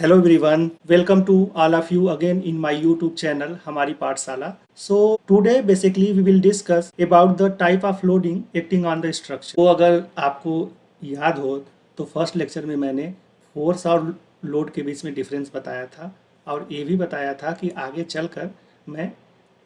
Hello everyone, welcome to all of you again in my YouTube channel हमारी पाठशाला. So today basically we will discuss about the type of loading acting on the structure. तो अगर आपको याद हो तो first lecture में मैंने फोर्स और लोड के बीच में डिफरेंस बताया था और ये भी बताया था कि आगे चलकर मैं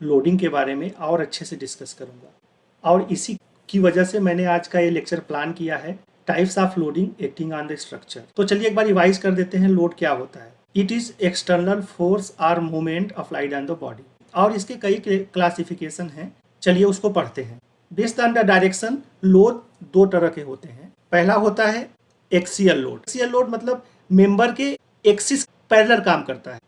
लोडिंग के बारे में और अच्छे से डिस्कस करूँगा और इसी की वजह से मैंने आज का ये लेक्चर प्लान किया है, types of loading acting on the structure. तो चलिए एक बार रिवाइज कर देते हैं लोड क्या होता है. इट इज एक्सटर्नल फोर्स और movement applied on the body और इसके कई क्लासिफिकेशन हैं. चलिए उसको पढ़ते हैं. Based on the direction load दो तरह के होते हैं. पहला होता है एक्सियल लोड. एक्सियल लोड मतलब मेंबर के एक्सिस पैरेलल काम करता है.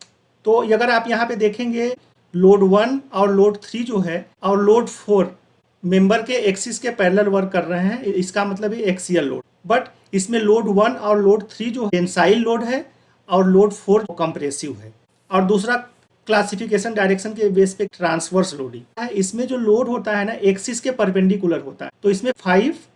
तो अगर आप यहाँ पे देखेंगे लोड 1 और लोड 3 जो है और लोड 4 मेंबर के एक्सिस के पैरेलल वर्क कर रहे हैं, इसका मतलब है एक्सियल लोड. बट इसमें लोड 1 और लोड 3 जो टेंसाइल लोड है और लोड 4 कंप्रेसिव है. और दूसरा क्लासिफिकेशन डायरेक्शन के बेस पे ट्रांसवर्स लोडिंग है. इसमें जो लोड होता है ना एक्सिस के परपेंडिकुलर होता है. तो इसमें 5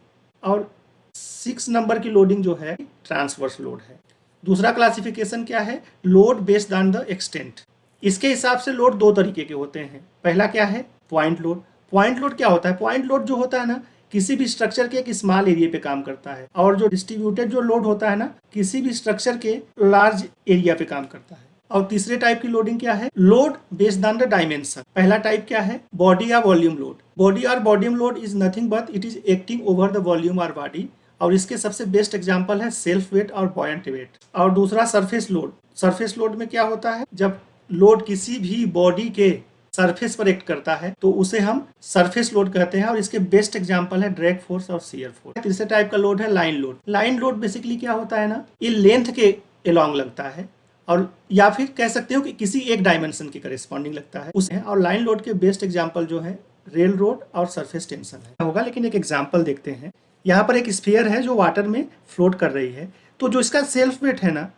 और 6 नंबर की लोडिंग जो है ट्रांसवर्स लोड है. दूसरा क्लासिफिकेशन क्या है, load based on the extent. इसके हिसाब से लोड दो तरीके के होते हैं. पहला क्या है, पॉइंट लोड. पॉइंट लोड क्या होता है, पॉइंट लोड जो होता है ना किसी भी स्ट्रक्चर के एक स्मॉल एरिया पे काम करता है. और जो डिस्ट्रीब्यूटेड जो लोड होता है ना किसी भी स्ट्रक्चर के लार्ज एरिया पे काम करता है. और तीसरे टाइप की लोडिंग क्या है, load based on the dimension. पहला टाइप क्या है, बॉडी या वॉल्यूम लोड. बॉडी और volume load is nothing but it is acting over the volume और बॉडी. और इसके सबसे बेस्ट एग्जांपल है सेल्फ वेट और बॉयंट वेट. और दूसरा सरफेस लोड. सरफेस लोड में क्या होता है, जब लोड किसी भी बॉडी के सरफेस पर एक्ट करता है तो उसे हम सरफेस लोड कहते हैं. और इसके बेस्ट एग्जांपल है ड्रैग फोर्स और शियर फोर्स. तीसरे टाइप का लोड है line load. Line load basically क्या होता है ना, ये लेंथ के अलोंग लगता है और या फिर कह सकते हो कि किसी एक डायमेंशन के करेस्पॉन्डिंग लगता है उसे. और लाइन लोड के बेस्ट एग्जांपल जो है रेल रोड और सरफेस टेंशन है होगा. लेकिन एक एग्जाम्पल देखते हैं. यहाँ पर एक स्फीयर है जो वाटर में फ्लोट कर रही है. तो जो इसका सेल्फ वेट है ना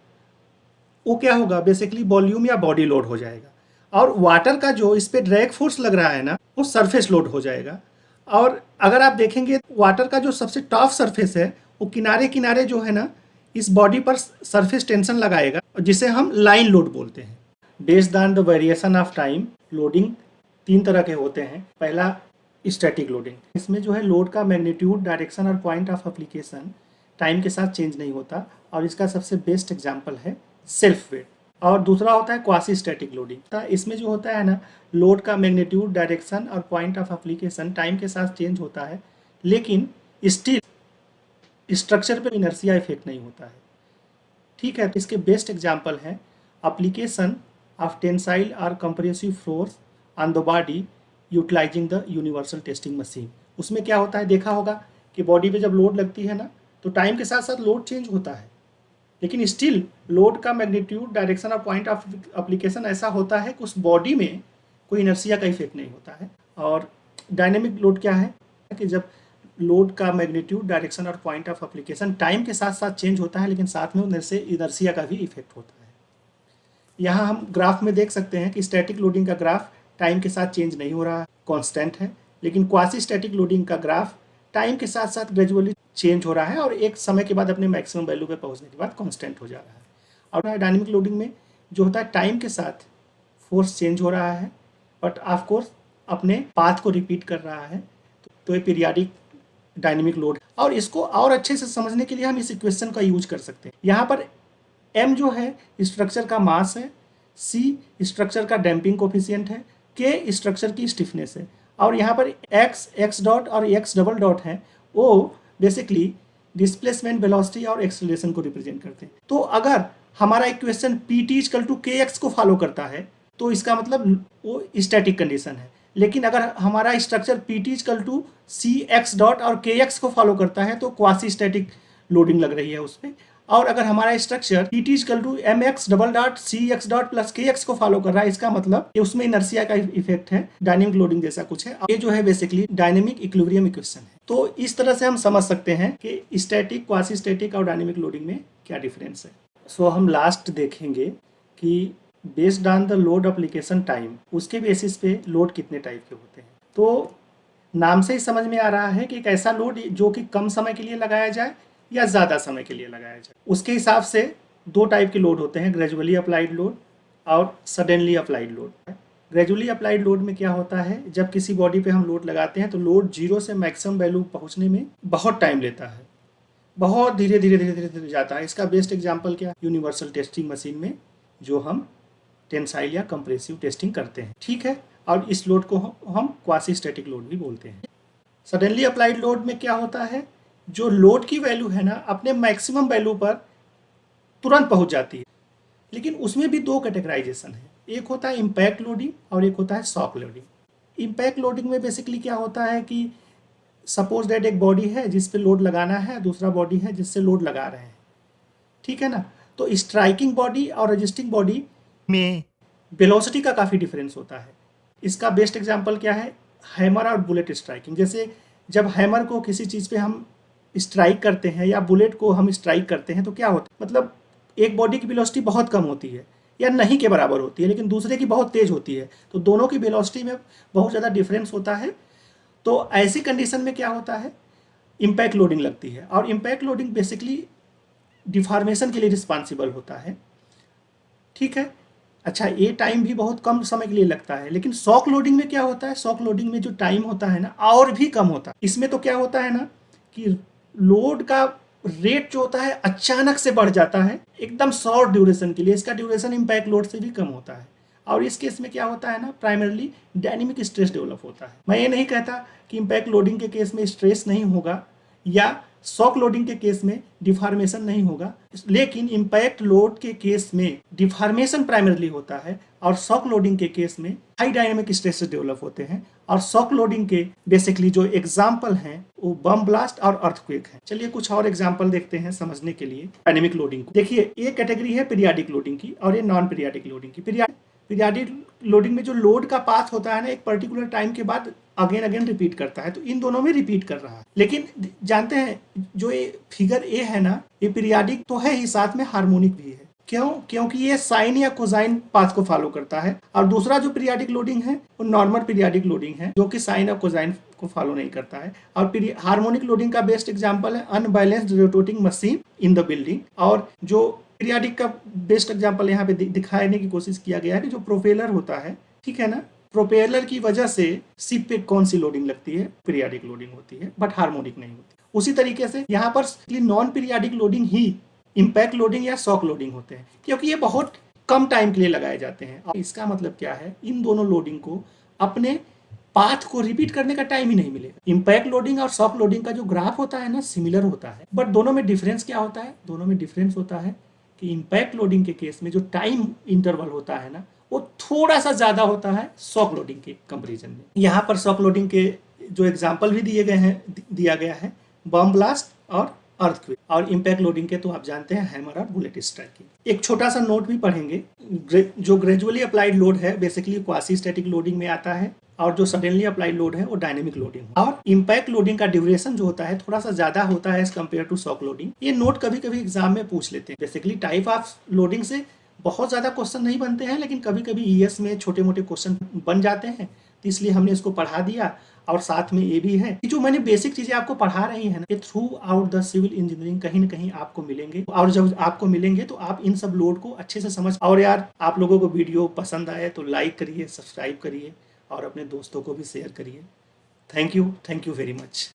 वो क्या होगा, बेसिकली वॉल्यूम या बॉडी लोड हो जाएगा. और वाटर का जो इस पे ड्रैग फोर्स लग रहा है ना वो सरफेस लोड हो जाएगा. और अगर आप देखेंगे वाटर का जो सबसे टॉप सरफेस है वो किनारे किनारे जो है ना इस बॉडी पर सरफेस टेंशन लगाएगा जिसे हम लाइन लोड बोलते हैं. Based on the variation of time loading 3 तरह के होते हैं. पहला स्टैटिक लोडिंग. इसमें जो है लोड का मैग्नीट्यूड, डायरेक्शन और पॉइंट ऑफ एप्लीकेशन टाइम के साथ चेंज नहीं होता. और इसका सबसे बेस्ट एग्जाम्पल है सेल्फ वेट. और दूसरा होता है क्वासी स्टैटिक लोडिंग. इसमें जो होता है ना लोड का मैग्नीट्यूड, डायरेक्शन और पॉइंट ऑफ एप्लीकेशन टाइम के साथ चेंज होता है लेकिन स्टिल स्ट्रक्चर पर इनर्शिया इफेक्ट नहीं होता है. ठीक है, इसके बेस्ट एग्जांपल हैं एप्लीकेशन ऑफ टेंसाइल और compressive force on the body utilising the universal testing machine. उसमें क्या होता है, देखा होगा कि बॉडी पे जब लोड लगती है ना तो टाइम के साथ साथ लोड चेंज होता है लेकिन स्टिल लोड का मैग्नीट्यूड, डायरेक्शन और पॉइंट ऑफ एप्लीकेशन ऐसा होता है कि उस बॉडी में कोई इनर्शिया का इफेक्ट नहीं होता है. और डायनेमिक लोड क्या है कि जब लोड का मैग्नीट्यूड, डायरेक्शन और पॉइंट ऑफ एप्लीकेशन टाइम के साथ साथ चेंज होता है लेकिन साथ में उनसे इनर्शिया का भी इफेक्ट होता है. यहाँ हम ग्राफ में देख सकते हैं कि स्टैटिक लोडिंग का ग्राफ टाइम के साथ चेंज नहीं हो रहा है, कॉन्स्टेंट है. लेकिन क्वासी स्टैटिक लोडिंग का ग्राफ टाइम के साथ साथ ग्रेजुअली चेंज हो रहा है और एक समय के बाद अपने मैक्सिमम वैल्यू पे पहुंचने के बाद कांस्टेंट हो जा रहा है. और डायनामिक लोडिंग में जो होता है टाइम के साथ फोर्स चेंज हो रहा है बट ऑफ कोर्स अपने पाथ को रिपीट कर रहा है. तो ये पीरियाडिक डायनामिक लोड. और इसको और अच्छे से समझने के लिए हम इस इक्वेशन का यूज कर सकते हैं. यहाँ पर m जो है स्ट्रक्चर का मास है, c स्ट्रक्चर का डैम्पिंग कोफिशिएंट है, k स्ट्रक्चर की स्टिफनेस है और यहाँ पर x डॉट और x डबल डॉट है वो बेसिकली डिस्प्लेसमेंट, वेलोसिटी और एक्सेलरेशन को रिप्रेजेंट करते हैं. तो अगर हमारा equation pt equal to kx को फॉलो करता है तो इसका मतलब वो स्टैटिक कंडीशन है. लेकिन अगर हमारा structure pt equal to cx dot और kx को फॉलो करता है तो क्वासी स्टैटिक लोडिंग लग रही है उस पर. और अगर हमारा structure pt equal to mx double dot cx dot plus kx को फॉलो कर रहा है इसका मतलब कि उसमें इनर्शिया का इफेक्ट है, डायनेमिक लोडिंग जैसा कुछ है. ये जो है बेसिकली डायनेमिक इक्विलिब्रियम इक्वेशन है. तो इस तरह से हम समझ सकते हैं कि स्टैटिक, क्वासी स्टैटिक और डायनेमिक लोडिंग में क्या डिफरेंस है. सो हम लास्ट देखेंगे कि based on the load application time उसके बेसिस पे लोड कितने टाइप के होते हैं. तो नाम से ही समझ में आ रहा है कि एक ऐसा लोड जो कि कम समय के लिए लगाया जाए या ज़्यादा समय के लिए लगाया जाए उसके हिसाब से दो टाइप के लोड होते हैं, ग्रेजुअली अप्लाइड लोड और suddenly applied load. Gradually applied load में क्या होता है, जब किसी बॉडी पे हम लोड लगाते हैं तो लोड जीरो से मैक्सिमम वैल्यू पहुंचने में बहुत टाइम लेता है, बहुत धीरे धीरे धीरे धीरे धीरे जाता है। इसका बेस्ट एग्जांपल क्या, यूनिवर्सल टेस्टिंग मशीन में जो हम टेंसाइल या कंप्रेसिव टेस्टिंग करते हैं, ठीक है। और इस लोड को हम क्वासी स्टैटिक लोड भी बोलते हैं। सडनली अप्लाइड लोड में क्या होता है, जो लोड की वैल्यू है ना अपने मैक्सिमम वैल्यू पर तुरंत पहुंच जाती है, लेकिन उसमें भी दो कैटेगराइजेशन है, एक होता है इम्पैक्ट लोडिंग और एक होता है शॉक लोडिंग। इम्पैक्ट लोडिंग में बेसिकली क्या होता है कि सपोज दैट एक बॉडी है जिस पे लोड लगाना है, दूसरा बॉडी है जिससे लोड लगा रहे हैं, ठीक है ना। तो स्ट्राइकिंग बॉडी और रजिस्टिंग बॉडी में वेलोसिटी का काफ़ी डिफरेंस होता है। इसका बेस्ट एग्जांपल क्या है, हैमर और बुलेट स्ट्राइकिंग। जैसे जब हैमर को किसी चीज़ पे हम स्ट्राइक करते हैं या बुलेट को हम स्ट्राइक करते हैं तो क्या होता है, मतलब एक बॉडी की वेलोसिटी बहुत कम होती है या नहीं के बराबर होती है, लेकिन दूसरे की बहुत तेज होती है, तो दोनों की वेलोसिटी में बहुत ज़्यादा डिफरेंस होता है। तो ऐसी कंडीशन में क्या होता है, इम्पैक्ट लोडिंग लगती है। और इम्पैक्ट लोडिंग बेसिकली डिफॉर्मेशन के लिए रिस्पॉन्सिबल होता है, ठीक है। अच्छा, ये टाइम भी बहुत कम समय के लिए लगता है, लेकिन शॉक लोडिंग में क्या होता है, शॉक लोडिंग में जो टाइम होता है ना और भी कम होता है। इसमें तो क्या होता है ना कि लोड का रेट जो होता है अचानक से बढ़ जाता है एकदम शॉर्ट ड्यूरेशन के लिए, इसका ड्यूरेशन इम्पैक्ट लोड से भी कम होता है। और इस केस में क्या होता है ना, प्राइमरली डायनेमिक स्ट्रेस डेवलप होता है। मैं ये नहीं कहता कि इम्पैक्ट लोडिंग के केस में स्ट्रेस नहीं होगा या शॉक लोडिंग के केस में डिफॉर्मेशन नहीं होगा, लेकिन इम्पैक्ट लोड के केस में डिफॉर्मेशन प्राइमरली होता है और शॉक लोडिंग के केस में हाई डायनेमिक स्ट्रेसेस डेवलप होते हैं। और शॉक लोडिंग के बेसिकली जो एग्जाम्पल हैं वो बम ब्लास्ट और अर्थक्वेक हैं। चलिए कुछ और एग्जाम्पल देखते हैं समझने के लिए डायनेमिक लोडिंग को। देखिए, ये कैटेगरी है पीरियाडिक लोडिंग की और ये नॉन पीरियाडिक लोडिंग की। पीरियाडिक लोडिंग में जो लोड का पाथ होता है ना एक पर्टिकुलर टाइम के बाद अगेन अगेन रिपीट करता है, तो इन दोनों में रिपीट कर रहा है। लेकिन जानते हैं जो ये फिगर ए है ना, ये पीरियाडिक तो है ही, साथ में हार्मोनिक भी है। क्यों? क्योंकि ये साइन या कोसाइन पाथ को फॉलो करता है। और दूसरा जो पीरियाडिक लोडिंग है वो नॉर्मल पीरियाडिक लोडिंग है जो कि साइन और कोसाइन को फॉलो नहीं करता है। और हार्मोनिक लोडिंग का बेस्ट एग्जाम्पल है unbalanced rotating machine in the building. और जो पीरियाडिक का बेस्ट एग्जाम्पल यहाँ पे दिखाने की कोशिश किया गया है कि जो प्रोपेलर होता है, ठीक है ना, प्रोपेलर की वजह से शिप पे कौन सी लोडिंग लगती है, पीरियाडिक लोडिंग होती है, बट हार्मोनिक नहीं होती। उसी तरीके से यहाँ पर नॉन पीरियाडिक लोडिंग ही इम्पैक्ट लोडिंग या शॉक लोडिंग होते हैं, क्योंकि ये बहुत कम टाइम के लिए लगाए जाते हैं। और इसका मतलब क्या है, इन दोनों लोडिंग को अपने पाथ को रिपीट करने का टाइम ही नहीं मिलेगा। इम्पैक्ट लोडिंग और शॉक लोडिंग का जो ग्राफ होता है ना सिमिलर होता है, बट दोनों में डिफरेंस क्या होता है, दोनों में डिफरेंस होता है कि इम्पैक्ट लोडिंग के केस में जो टाइम इंटरवल होता है ना वो थोड़ा सा ज्यादा होता है शॉक लोडिंग के कंपैरिजन में। यहाँ पर शॉक लोडिंग के जो एग्जाम्पल भी दिया गया है बम ब्लास्ट और अर्थक्वेक। और इम्पैक्ट लोडिंग के तो आप जानते हैं हैमर और बुलेट स्ट्राइकिंग। एक छोटा सा नोट भी पढ़ेंगे, जो ग्रेजुअली अप्लाइड लोड है बेसिकली क्वासी स्टैटिक लोडिंग में आता है, और जो सडनली अप्लाइड लोड है वो डायनेमिक लोडिंग। और इम्पैक्ट लोडिंग का ड्यूरेशन जो होता है थोड़ा सा ज्यादा होता है as compare to shock loading. ये नोट कभी कभी एग्जाम में पूछ लेते हैं। बेसिकली टाइप ऑफ लोडिंग से बहुत ज्यादा क्वेश्चन नहीं बनते हैं, लेकिन कभी कभी ईएस में छोटे मोटे क्वेश्चन बन जाते हैं, तो इसलिए हमने इसको पढ़ा दिया। और साथ में ये भी है कि जो मैंने बेसिक चीजें आपको पढ़ा रही है ना, ये throughout the civil engineering कहीं ना कहीं आपको मिलेंगे। और जब आपको मिलेंगे तो आप इन सब लोड को अच्छे से समझ। और यार, आप लोगों को वीडियो पसंद आए तो लाइक करिए, सब्सक्राइब करिए और अपने दोस्तों को भी शेयर करिए। Thank you very much.